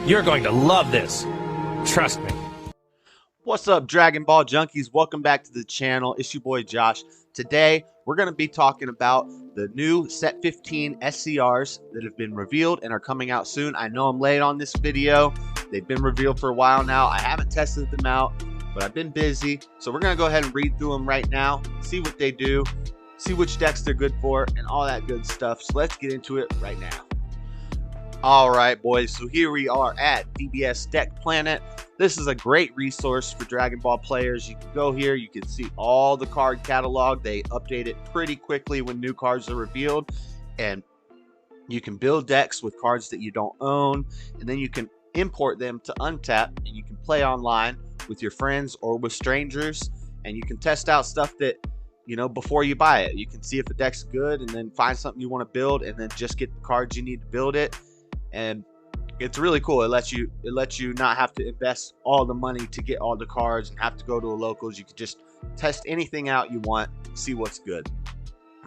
You're going to love this. Trust me. What's up, Dragon Ball junkies? Welcome back to the channel. It's your boy Josh. Today, we're going to be talking about the new Set 15 SCRs that have been revealed and are coming out soon. I know I'm late on this video. They've been revealed for a while now. I haven't tested them out, but I've been busy. So we're going to go ahead and read through them right now, see what they do, see which decks they're good for, and all that good stuff. So let's get into it right now. All right, boys. So here we are at DBS Deck Planet. This is a great resource for Dragon Ball players. You can go here, you can see all the card catalog. They update it pretty quickly when new cards are revealed, and you can build decks with cards that you don't own, and then you can import them to Untap, and you can play online with your friends or with strangers, and you can test out stuff that, you know, before you buy it. You can see if the deck's good, and then find something you want to build, and then just get the cards you need to build it. And it's really cool. It lets you not have to invest all the money to get all the cards and have to go to a locals. You can just test anything out you want, see what's good.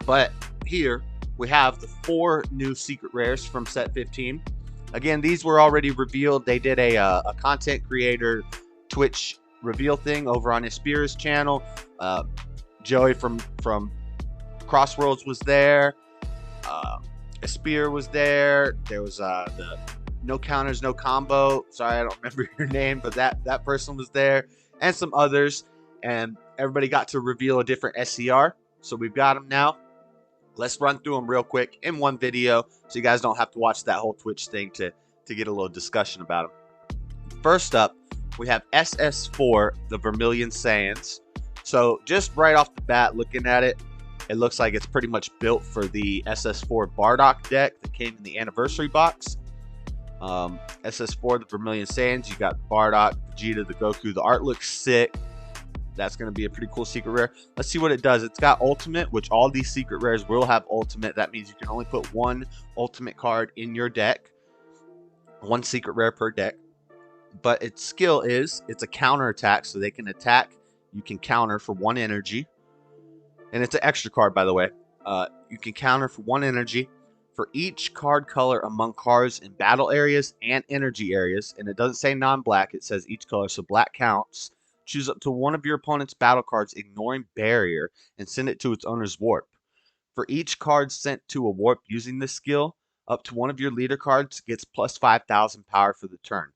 But here we have the 4 new secret rares from Set 15. Again, these were already revealed. They did a content creator Twitch reveal thing over on Espira's channel. Joey from Crossworlds was there. Espira was there. There was the No Counters, No Combo. Sorry, I don't remember your name, but that person was there, and some others. And everybody got to reveal a different SCR. So we've got them now. Let's run through them real quick in one video, so you guys don't have to watch that whole Twitch thing to get a little discussion about them. First up, we have SS4, the Vermilion Sands. So just right off the bat, looking at it, it looks like it's pretty much built for the SS4 Bardock deck that came in the anniversary box. SS4, the Vermilion Sands, you got Bardock, Vegeta, the Goku. The art looks sick. That's going to be a pretty cool secret rare. Let's see what it does. It's got ultimate, which all these secret rares will have ultimate. That means you can only put 1 ultimate card in your deck. 1 secret rare per deck. But its skill is, it's a counter attack, so they can attack. You can counter for 1 energy. And it's an extra card, by the way. You can counter for 1 energy for each card color among cards in battle areas and energy areas. And it doesn't say non-black. It says each color, so black counts. Choose up to 1 of your opponent's battle cards, ignoring barrier, and send it to its owner's warp. For each card sent to a warp using this skill, up to 1 of your leader cards gets plus 5,000 power for the turn.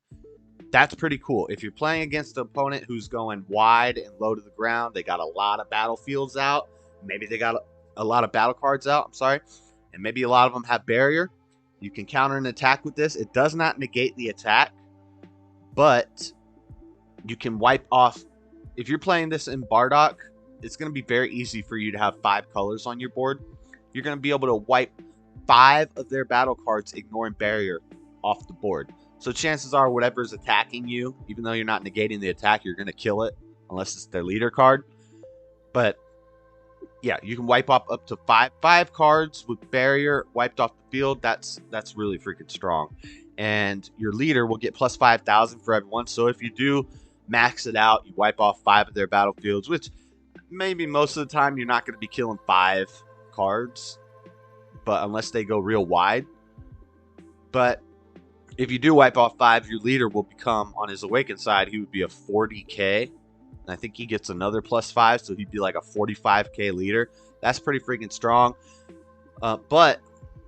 That's pretty cool. If you're playing against an opponent who's going wide and low to the ground, they got a lot of battlefields out. Maybe they got a lot of battle cards out, and maybe a lot of them have barrier. You can counter an attack with this. It does not negate the attack, but you can wipe off. If you're playing this in Bardock, it's going to be very easy for you to have 5 colors on your board. You're going to be able to wipe 5 of their battle cards, ignoring barrier, off the board. So chances are whatever is attacking you, even though you're not negating the attack, you're going to kill it unless it's their leader card. But yeah, you can wipe off up to 5 cards with barrier wiped off the field. That's really freaking strong. And your leader will get plus 5,000 for everyone. So if you do max it out, you wipe off 5 of their battlefields, which maybe most of the time you're not going to be killing 5 cards, but unless they go real wide. But if you do wipe off 5, your leader will become, on his awakened side, he would be a 40k. I think he gets another plus 5, so he'd be like a 45k leader. That's pretty freaking strong. But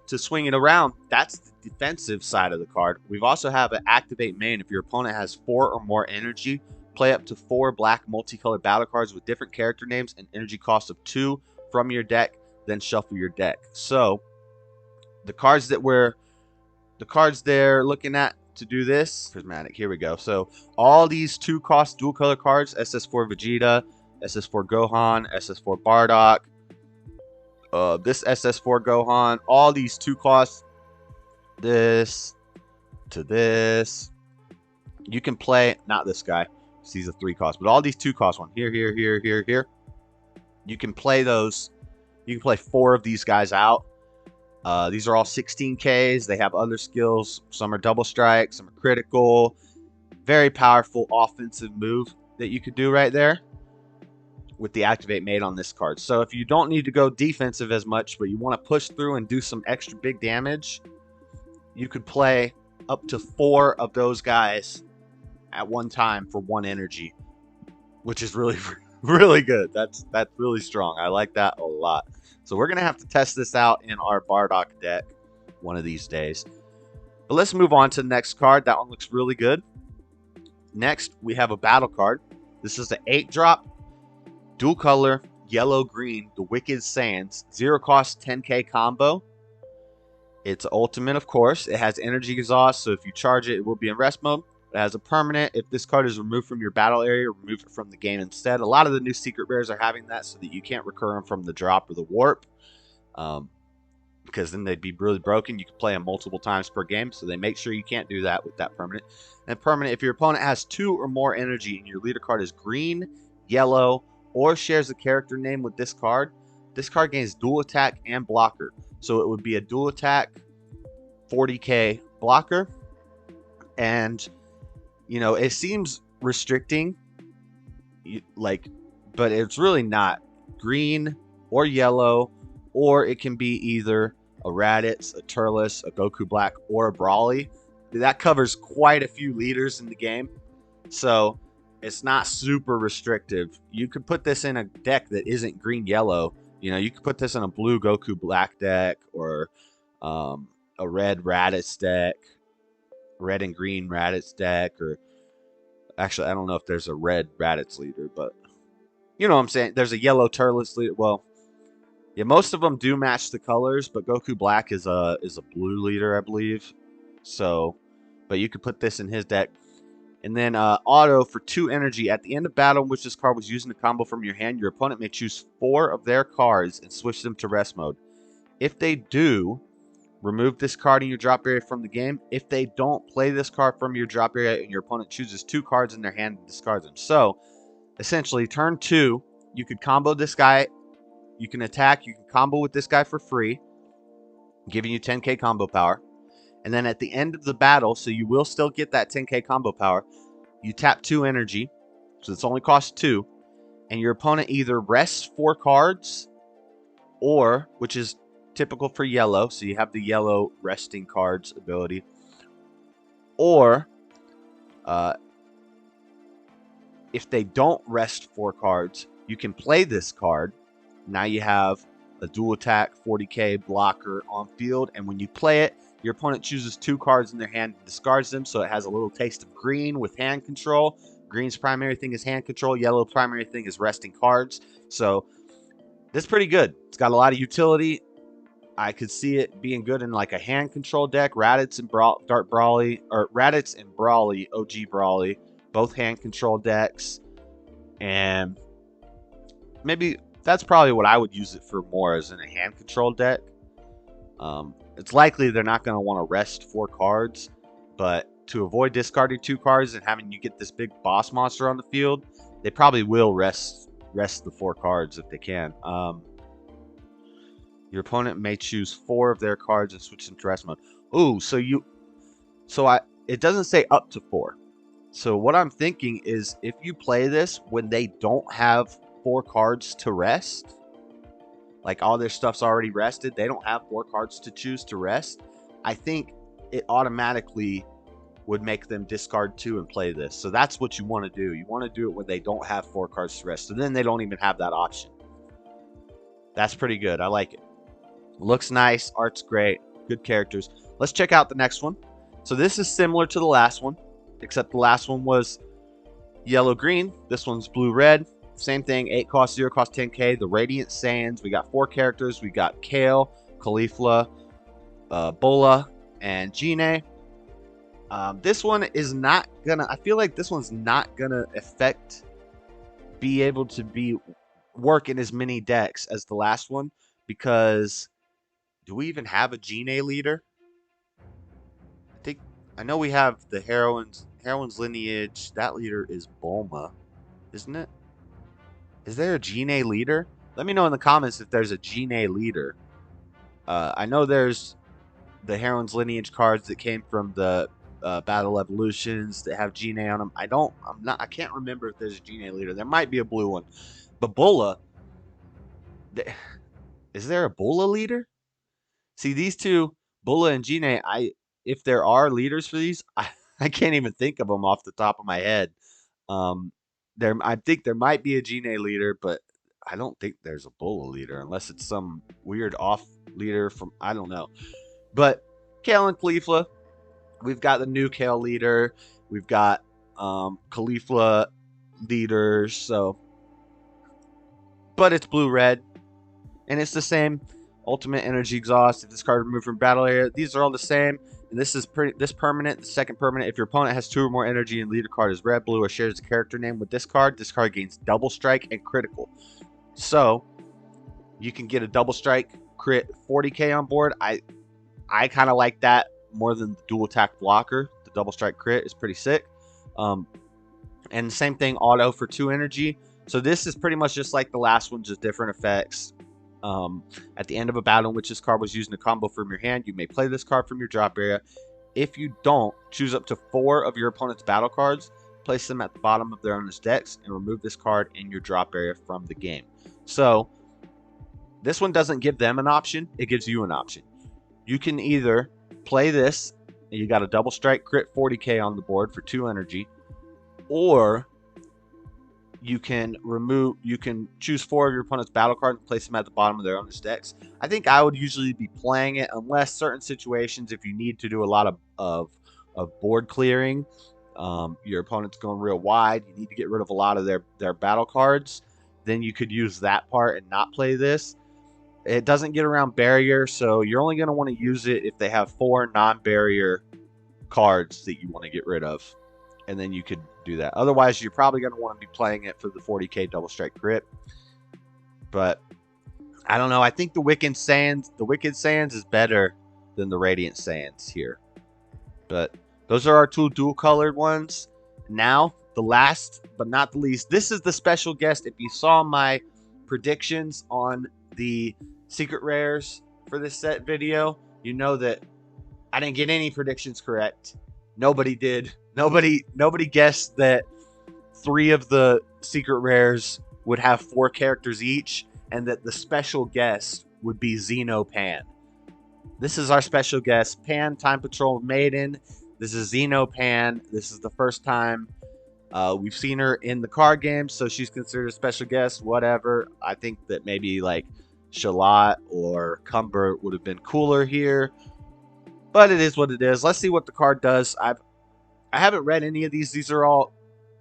to swing it around, that's the defensive side of the card. We've also have an activate main. If your opponent has 4 or more energy, play up to 4 black multicolored battle cards with different character names and energy cost of 2 from your deck, then shuffle your deck. So the cards they're looking at to do this, prismatic, here we go. So all these 2-cost dual color cards, SS4 Vegeta, SS4 Gohan, SS4 Bardock, this SS4 Gohan, all these 2-cost, this to this, you can play, not this guy, he's a 3-cost, but all these 2-cost one, here, you can play those. You can play 4 of these guys out. These are all 16Ks. They have other skills. Some are double strike, some are critical. Very powerful offensive move that you could do right there with the activate made on this card. So if you don't need to go defensive as much, but you want to push through and do some extra big damage, you could play up to 4 of those guys at one time for 1 energy, which is really really good. That's really strong. I like that a lot. So we're gonna have to test this out in our Bardock deck one of these days. But let's move on to the next card. That one looks really good. Next, we have a battle card. This is an 8-drop, dual color, yellow-green, the Wicked Sands, 0-cost 10k combo. It's ultimate, of course. It has energy exhaust, so if you charge it, it will be in rest mode. It has a permanent. If this card is removed from your battle area, remove it from the game instead. A lot of the new secret rares are having that so that you can't recur them from the drop or the warp. Because then they'd be really broken. You can play them multiple times per game, so they make sure you can't do that with that permanent. And permanent, if your opponent has 2 or more energy and your leader card is green, yellow, or shares a character name with this card gains dual attack and blocker. So it would be a dual attack 40k blocker. And, you know, it seems restricting, but it's really not. Green or yellow, or it can be either a Raditz, a Turles, a Goku Black, or a Brawly. That covers quite a few leaders in the game. So it's not super restrictive. You could put this in a deck that isn't green-yellow. You know, you could put this in a blue Goku Black deck, or a red Raditz deck, red and green Raditz deck, or actually, I don't know if there's a red Raditz leader, but you know what I'm saying. There's a yellow Turles leader. Well, yeah, most of them do match the colors, but Goku Black is a blue leader, I believe. So, but you could put this in his deck. And then auto for 2 energy. At the end of battle in which this card was using a combo from your hand, your opponent may choose 4 of their cards and switch them to rest mode. If they do, remove this card in your drop area from the game. If they don't, play this card from your drop area and your opponent chooses 2 cards in their hand and discards them. So, essentially, turn 2, you could combo this guy. You can attack. You can combo with this guy for free, giving you 10k combo power. And then at the end of the battle, so you will still get that 10k combo power, you tap 2 energy, so it's only cost 2, and your opponent either rests 4 cards, or, which is typical for yellow, so you have the yellow resting cards ability, or if they don't rest 4 cards, you can play this card. Now you have a dual attack 40k blocker on field, and when you play it, your opponent chooses 2 cards in their hand and discards them, so it has a little taste of green with hand control. Green's primary thing is hand control. Yellow primary thing is resting cards. So this is pretty good. It's got a lot of utility. I could see it being good in like a hand control deck. Raditz and Brawly, or Raditz and Brawly, OG Brawly, both hand control decks. And maybe that's probably what I would use it for more, as in a hand control deck. It's likely they're not going to want to rest 4 cards, but to avoid discarding 2 cards and having you get this big boss monster on the field, they probably will rest the 4 cards if they can. Your opponent may choose 4 of their cards and switch them to rest mode. Ooh, it doesn't say up to 4. So what I'm thinking is, if you play this when they don't have 4 cards to rest, like all their stuff's already rested, they don't have 4 cards to choose to rest, I think it automatically would make them discard 2 and play this. So that's what you want to do. You want to do it when they don't have 4 cards to rest. So then they don't even have that option. That's pretty good. I like it. Looks nice. Art's great. Good characters. Let's check out the next one. So this is similar to the last one, except the last one was yellow-green. This one's blue-red. Same thing, 8 cost, 0 cost 10k. The Radiant Sands. We got 4 characters. We got Kale, Caulifla, Bola, and Gine. This one is not gonna, I feel like this one's not gonna be able to work in as many decks as the last one, because do we even have a Gine leader? I know we have the Heroine's Lineage. That leader is Bulma, isn't it? Is there a Gine leader? Let me know in the comments if there's a Gine leader. I know there's the Heroine's Lineage cards that came from the Battle Evolutions that have Gine on them. I can't remember if there's a Gine leader. There might be a blue one. But Bola, is there a Bola leader? See, these two, Bola and Gine, if there are leaders for these, I can't even think of them off the top of my head. Um, I think there might be a Gene leader, but I don't think there's a Bulla leader unless it's some weird off leader from I don't know. But Kale and Caulifla, we've got the new Kale leader. We've got Caulifla leaders. So, but it's blue red, and it's the same. Ultimate energy exhaust. If this card is removed from battle area, these are all the same. And this is permanent. The second permanent. If your opponent has 2 or more energy and leader card is red, blue, or shares a character name with this card gains double strike and critical. So you can get a double strike crit 40k on board. I kind of like that more than the dual attack blocker. The double strike crit is pretty sick. And the same thing, auto for 2 energy. So this is pretty much just like the last one, just different effects. At the end of a battle in which this card was used in a combo from your hand, you may play this card from your drop area. If you don't, choose up to 4 of your opponent's battle cards, place them at the bottom of their owner's decks, and remove this card in your drop area from the game. So this one doesn't give them an option, it gives you an option. You can either play this, and you got a double strike crit 40k on the board for 2 energy, or you can choose 4 of your opponent's battle cards and place them at the bottom of their owner's decks. I think I would usually be playing it unless certain situations, if you need to do a lot of board clearing, your opponent's going real wide, you need to get rid of a lot of their battle cards, then you could use that part and not play this. It doesn't get around barrier, so you're only going to want to use it if they have 4 non-barrier cards that you want to get rid of. And then you could do that. Otherwise, you're probably going to want to be playing it for the 40k double strike crit. But I don't know. I think the Wicked Sands is better than the Radiant Sands here. But those are our 2 dual colored ones. Now, the last but not the least, this is the special guest. If you saw my predictions on the secret rares for this set video, you know that I didn't get any predictions correct. Nobody did. Nobody guessed that 3 of the secret rares would have 4 characters each, and that the special guest would be Xeno Pan. This is our special guest, Pan, Time Patrol Maiden. This is Xeno Pan. This is the first time we've seen her in the card game, so she's considered a special guest. Whatever. I think that maybe like Shalot or Cumber would have been cooler here, but it is what it is. Let's see what the card does. I haven't read any of these. These are all,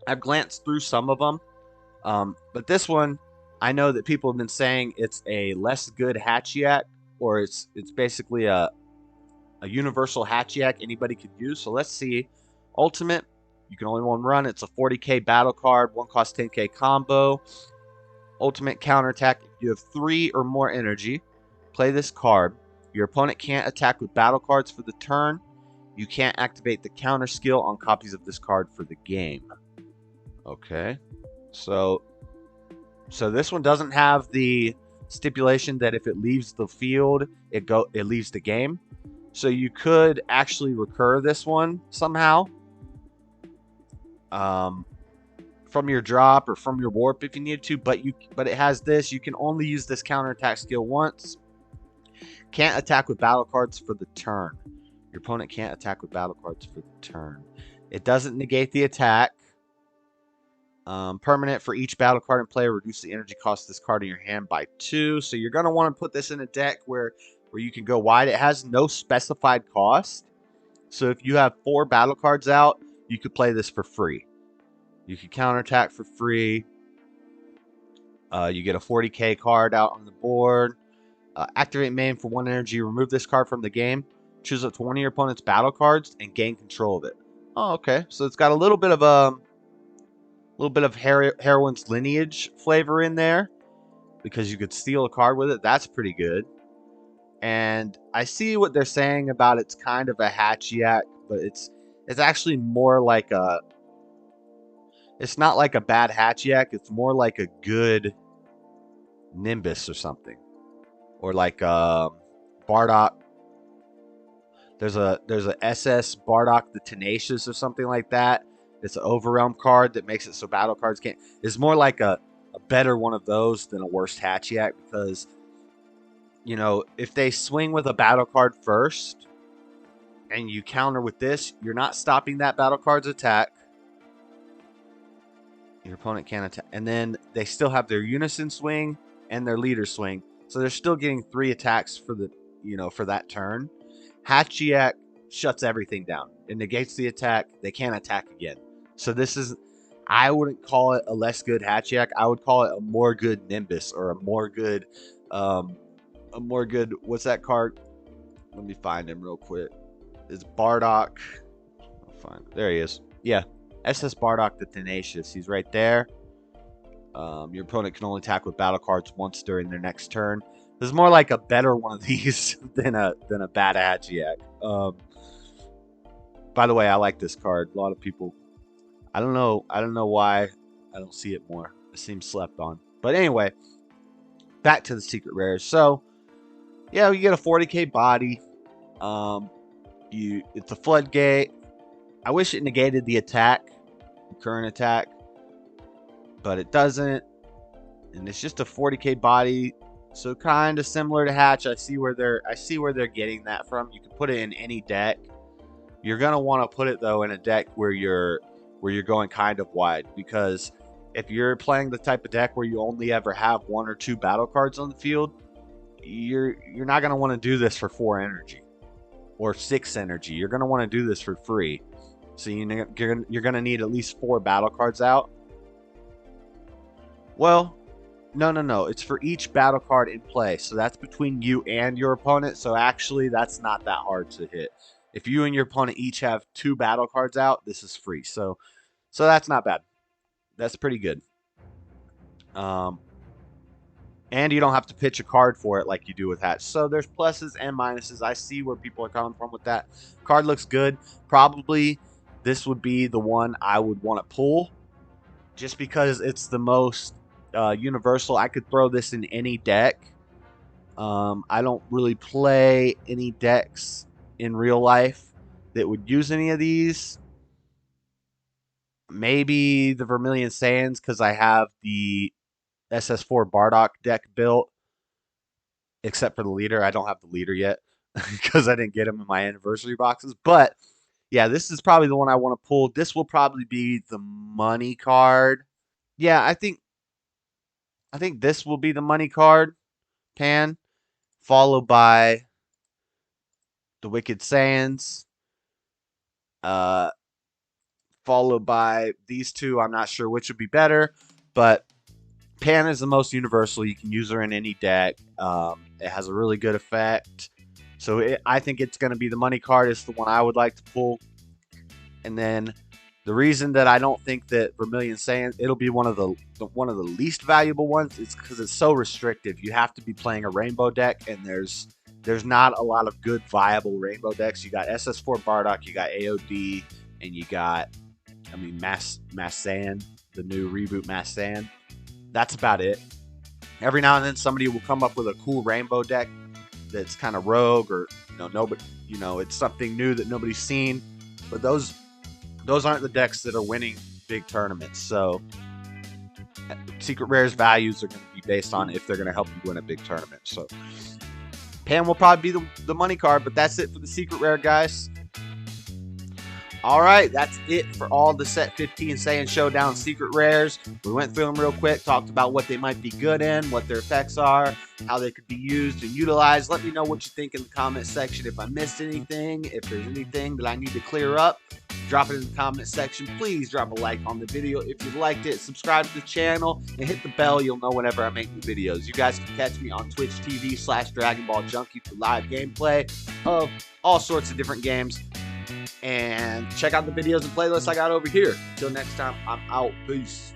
I've glanced through some of them. But this one, I know that people have been saying it's a less good Hatchiyak, or it's basically a universal Hatchiyak anybody could use. So let's see. Ultimate, you can only one run. It's a 40k battle card, 1 cost 10k combo. Ultimate counterattack, if you have 3 or more energy, play this card. Your opponent can't attack with battle cards for the turn. You can't activate the counter skill on copies of this card for the game. Okay. So this one doesn't have the stipulation that if it leaves the field, it leaves the game. So you could actually recur this one somehow. From your drop or from your warp if you need to, but it has this. You can only use this counterattack skill once. Can't attack with battle cards for the turn. Your opponent can't attack with battle cards for the turn. It doesn't negate the attack. Permanent, for each battle card in play, reduce the energy cost of this card in your hand by 2. So you're going to want to put this in a deck where you can go wide. It has no specified cost. So if you have 4 battle cards out, you could play this for free. You can counterattack for free. You get a 40k card out on the board. Activate main for 1 energy. Remove this card from the game. Choose up to 1 of your opponent's battle cards and gain control of it. Oh, okay. So it's got a little bit of Heroine's Lineage flavor in there, because you could steal a card with it. That's pretty good. And I see what they're saying about it's kind of a Hatchiyak, but it's actually more like a. It's not like a bad Hatchiyak. It's more like a good Nimbus or something, or like Bardock. There's a SS Bardock the Tenacious or something like that. It's an Overrealm card that makes it so battle cards can't. It's more like a better one of those than a worse Hatchiyak, because, you know, if they swing with a battle card first, and you counter with this, you're not stopping that battle card's attack. Your opponent can't attack. And then they still have their unison swing and their leader swing. So they're still getting 3 attacks for the, for that turn. Hatchiyak shuts everything down. It negates the attack. They can't attack again. So this is, I wouldn't call it a less good Hatchiyak. I would call it a more good Nimbus, or a more good, what's that card? Let me find him real quick. It's Bardock. I'll find, there he is. Yeah. SS Bardock the Tenacious. He's right there. Your opponent can only attack with battle cards once during their next turn. This is more like a better one of these than a bad Hatchiyak. By the way, I like this card. A lot of people, I don't know why I don't see it more. It seems slept on. But anyway, back to the secret rares. So yeah, you get a 40k body. It's a floodgate. I wish it negated the attack, the current attack, but it doesn't. And it's just a 40k body, so kind of similar to Hatch. I see where they're getting that from. You can put it in any deck. You're gonna want to put it though in a deck where you're going kind of wide, because if you're playing the type of deck where you only ever have 1 or 2 battle cards on the field, you're not gonna want to do this for 4 energy or 6 energy. You're gonna want to do this for free. So you're gonna need at least 4 battle cards out. Well, no. It's for each battle card in play. So that's between you and your opponent. So actually, that's not that hard to hit. If you and your opponent each have 2 battle cards out, this is free. So that's not bad. That's pretty good. And you don't have to pitch a card for it like you do with Hatch. So there's pluses and minuses. I see where people are coming from with that. Card looks good. Probably this would be the one I would want to pull, just because it's the most universal. I could throw this in any deck. I don't really play any decks in real life that would use any of these. Maybe the Vermilion Sands, because I have the SS4 Bardock deck built, except for the leader. I don't have the leader yet because I didn't get him in my anniversary boxes. But yeah, this is probably the one I want to pull. This will probably be the money card. Yeah, I think this will be the money card, Pan, followed by the Wicked Sands, followed by these two. I'm not sure which would be better, but Pan is the most universal. You can use her in any deck. It has a really good effect. So I think it's going to be the money card. It's the one I would like to pull. And then the reason that I don't think that Vermilion Sands, it'll be one of the least valuable ones, is because it's so restrictive. You have to be playing a rainbow deck, and there's not a lot of good viable rainbow decks. You got SS4 Bardock, you got AOD, and you got, Mass Sand, the new reboot Mass Sand. That's about it. Every now and then somebody will come up with a cool rainbow deck that's kind of rogue, or nobody, it's something new that nobody's seen. But those aren't the decks that are winning big tournaments. So secret rares values are going to be based on if they're going to help you win a big tournament. So Pan will probably be the money card, but that's it for the secret rare, guys. All right, that's it for all the Set 15 Saiyan Showdown secret rares. We went through them real quick, talked about what they might be good in, what their effects are, how they could be used and utilized. Let me know what you think in the comment section. If I missed anything, if there's anything that I need to clear up, drop it in the comment section. Please drop a like on the video if you liked it. Subscribe to the channel and hit the bell. You'll know whenever I make new videos. You guys can catch me on Twitch TV/Dragonball Junkie for live gameplay of all sorts of different games. And check out the videos and playlists I got over here. Until next time, I'm out. Peace.